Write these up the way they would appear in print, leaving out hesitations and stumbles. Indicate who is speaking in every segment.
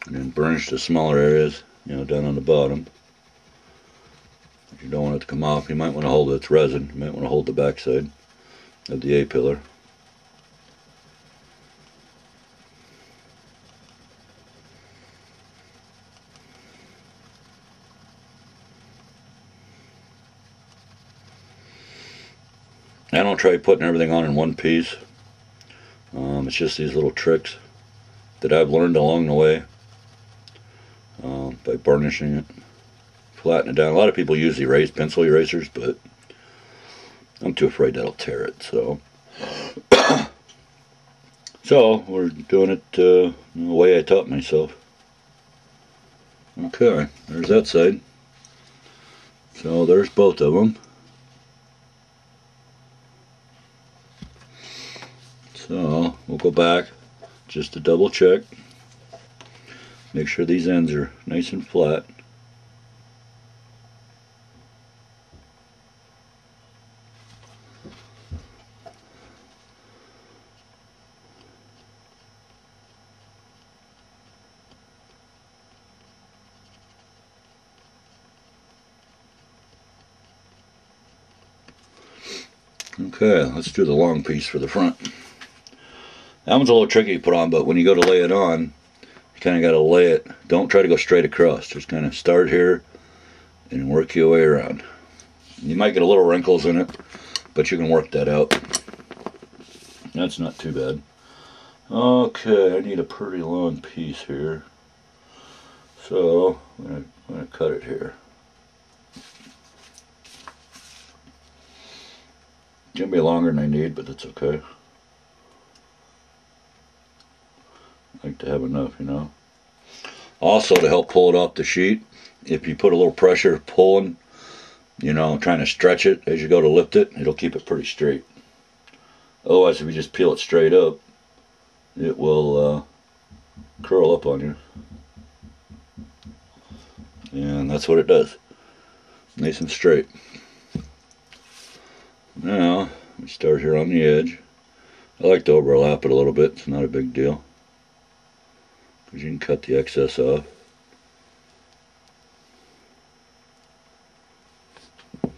Speaker 1: And then burnish the smaller areas, down on the bottom. If you don't want it to come off, you might want to hold its resin. You might want to hold the backside of the A-pillar. I don't try putting everything on in one piece. It's just these little tricks that I've learned along the way by burnishing it, flatten it down. A lot of people use pencil erasers, but I'm too afraid that'll tear it. So we're doing it the way I taught myself. Okay, there's that side. So there's both of them. So we'll go back just to double check. Make sure these ends are nice and flat. Okay, let's do the long piece for the front. That one's a little tricky to put on, but when you go to lay it on, you kind of got to lay it. Don't try to go straight across. Just kind of start here and work your way around. You might get a little wrinkles in it, but you can work that out. That's not too bad. Okay, I need a pretty long piece here. So I'm going to cut it here. It's going to be longer than I need, but that's okay. I like to have enough, Also, to help pull it off the sheet, if you put a little pressure pulling, trying to stretch it as you go to lift it, it'll keep it pretty straight. Otherwise, if you just peel it straight up, it will curl up on you. And that's what it does. Nice and straight. Now, we start here on the edge. I like to overlap it a little bit. It's not a big deal, because you can cut the excess off.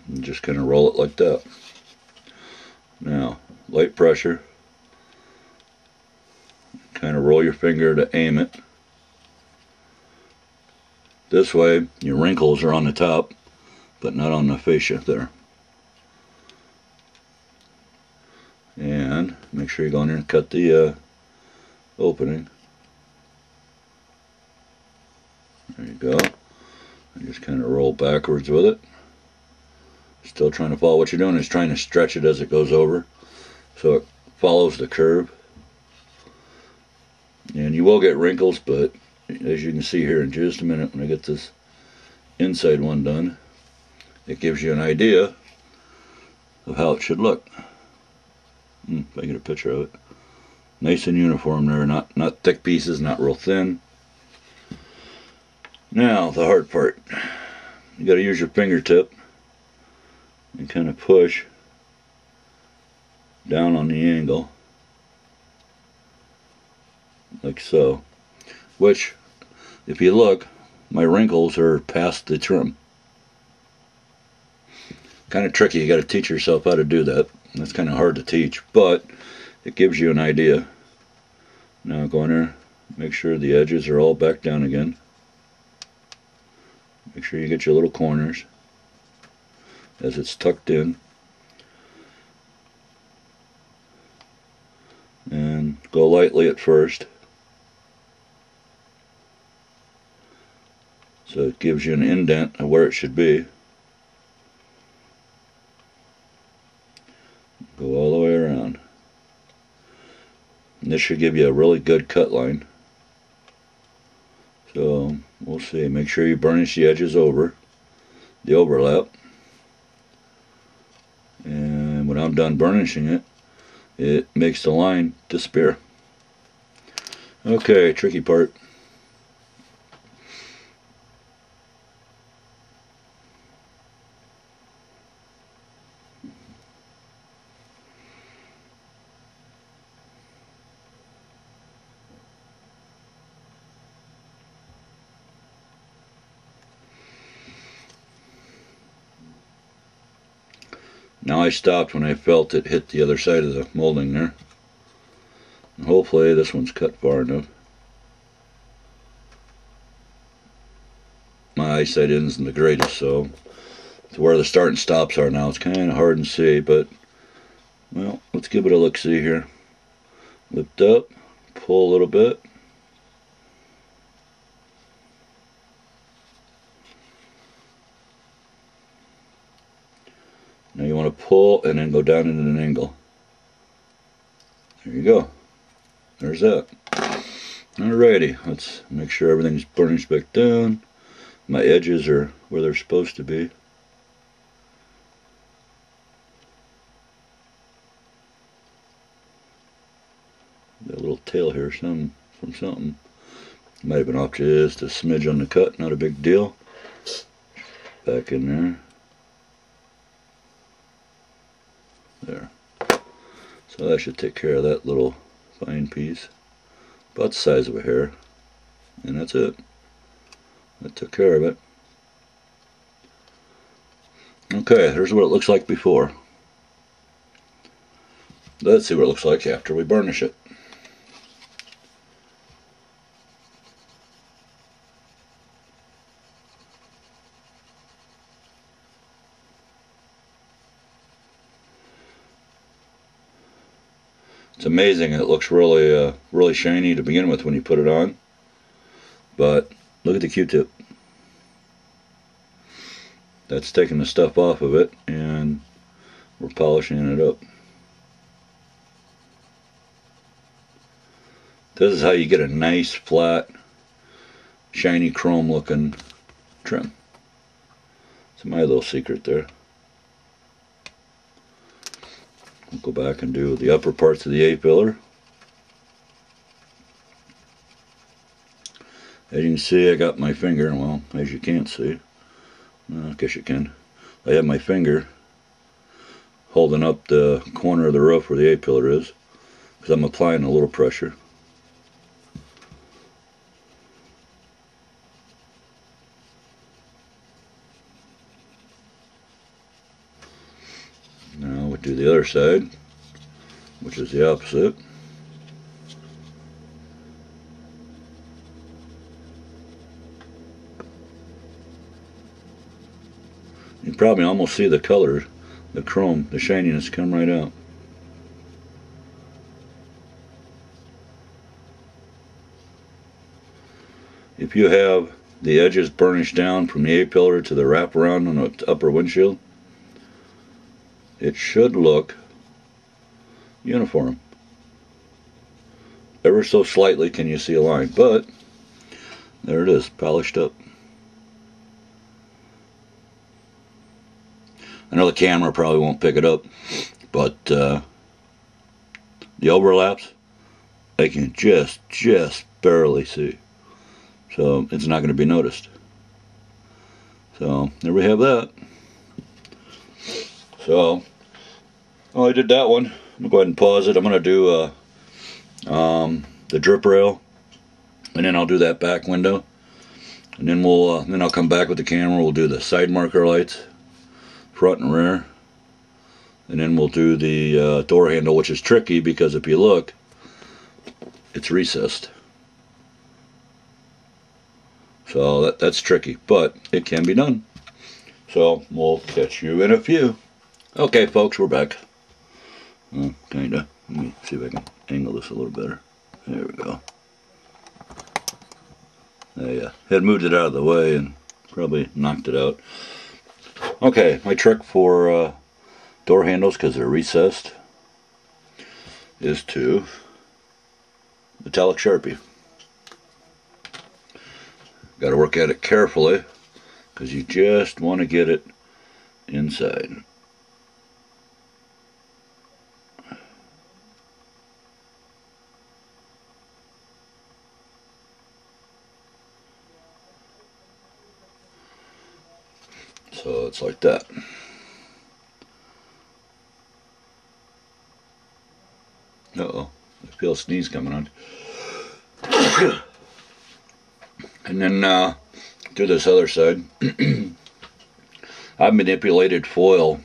Speaker 1: And just kind of roll it like that. Now, light pressure. Kind of roll your finger to aim it. This way, your wrinkles are on the top, but not on the fascia there. And make sure you go in there and cut the opening. There you go. And just kind of roll backwards with it. Still trying to follow. What you're doing is trying to stretch it as it goes over, so it follows the curve. And you will get wrinkles, but as you can see here in just a minute, when I get this inside one done, it gives you an idea of how it should look. If I get a picture of it. Nice and uniform there, not thick pieces, not real thin. Now, the hard part. You got to use your fingertip and kind of push down on the angle, like so. Which, if you look, my wrinkles are past the trim. Kind of tricky. You got to teach yourself how to do that. That's kind of hard to teach, but it gives you an idea. Now go in there, make sure the edges are all back down again. Make sure you get your little corners as it's tucked in. And go lightly at first, so it gives you an indent of where it should be. Go all the way around. And this should give you a really good cut line. So we'll see. Make sure you burnish the edges over the overlap. And when I'm done burnishing it, it makes the line disappear. Okay, tricky part. Now I stopped when I felt it hit the other side of the molding there. And hopefully this one's cut far enough. My eyesight isn't the greatest, so to where the start and stops are now, it's kind of hard to see, but well, let's give it a look-see here. Lift up, pull a little bit. Now you want to pull and then go down into an angle. There you go. There's that. Alrighty, let's make sure everything's burnished back down. My edges are where they're supposed to be. Got a little tail here, some from something. Might have been off just a smidge on the cut, not a big deal. Back in there. There. So that should take care of that little fine piece. About the size of a hair. And that's it. That took care of it. Okay, here's what it looks like before. Let's see what it looks like after we burnish it. It's amazing. It looks really, really shiny to begin with when you put it on. But look at the Q-tip. That's taking the stuff off of it, and we're polishing it up. This is how you get a nice, flat, shiny chrome looking trim. It's my little secret there. We'll go back and do the upper parts of the A-pillar. As you can see, I got my finger, well, as you can't see, I guess you can. I have my finger holding up the corner of the roof where the A-pillar is, because I'm applying a little pressure. Now we do the other side, which is the opposite. You can probably almost see the color, the chrome, the shininess come right out. If you have the edges burnished down from the A-pillar to the wraparound on the upper windshield, it should look uniform. Ever so slightly can you see a line, but there it is, polished up. I know the camera probably won't pick it up, but the overlaps, I can just barely see. So it's not going to be noticed. So there we have that. So, I did that one. I'm going to go ahead and pause it. I'm going to do the drip rail, and then I'll do that back window. And then then I'll come back with the camera. We'll do the side marker lights, front and rear. And then we'll do the door handle, which is tricky because if you look, it's recessed. So that's tricky, but it can be done. So we'll catch you in a few. Okay, folks, we're back. Kinda. Let me see if I can angle this a little better. There we go. I had moved it out of the way and probably knocked it out. Okay, my trick for door handles, because they're recessed, is to metallic Sharpie. Got to work at it carefully, because you just want to get it inside. So it's like that. Uh-oh, I feel a sneeze coming on. And then do this other side. I've manipulated foil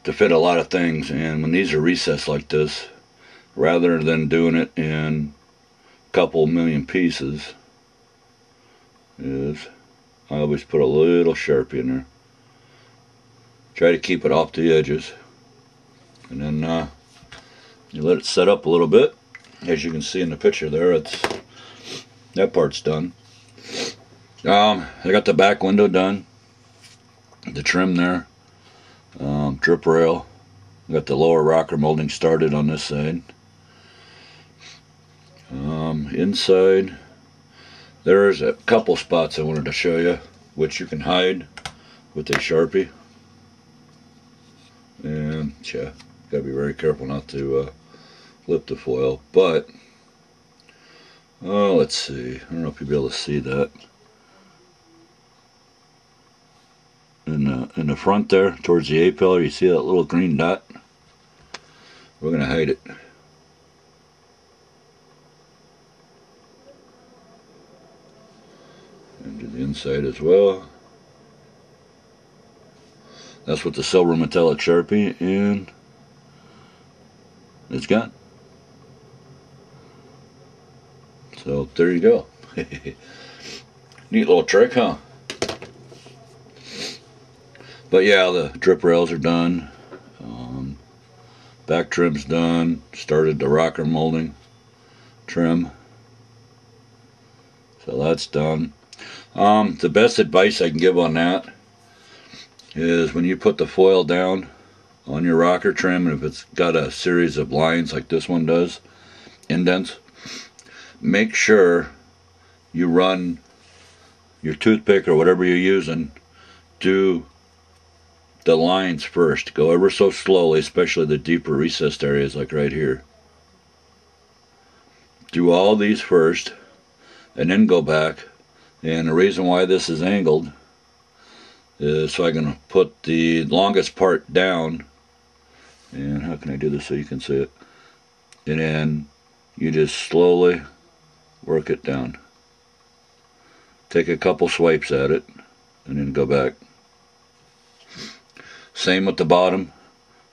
Speaker 1: to fit a lot of things. And when these are recessed like this, rather than doing it in a couple million pieces, I always put a little Sharpie in there. Try to keep it off the edges, and then you let it set up a little bit. As you can see in the picture there, that part's done. I got the back window done, the trim there, drip rail. Got the lower rocker molding started on this side. Inside, there's a couple spots I wanted to show you, which you can hide with a Sharpie. And yeah, gotta be very careful not to flip the foil. But let's see. I don't know if you'll be able to see that. In the front there, towards the A-pillar, you see that little green dot? We're gonna hide it. And to the inside as well. That's with the silver metallic Sharpie, and it's gone. So there you go. Neat little trick, huh? But yeah, the drip rails are done. Back trim's done. Started the rocker molding trim. So that's done. The best advice I can give on that is when you put the foil down on your rocker trim, and if it's got a series of lines like this one does, indents, make sure you run your toothpick or whatever you're using, do the lines first. Go ever so slowly, especially the deeper recessed areas like right here. Do all these first and then go back. And the reason why this is angled is so I can put the longest part down. And how can I do this so you can see it? And then you just slowly work it down. Take a couple swipes at it and then go back. Same with the bottom.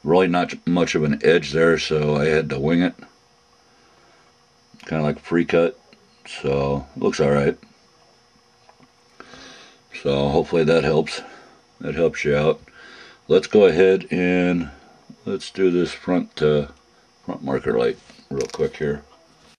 Speaker 1: Really not much of an edge there, so I had to wing it. Kind of like a free cut. So it looks alright. So hopefully that helps. That helps you out. Let's go ahead and let's do this front marker light real quick here.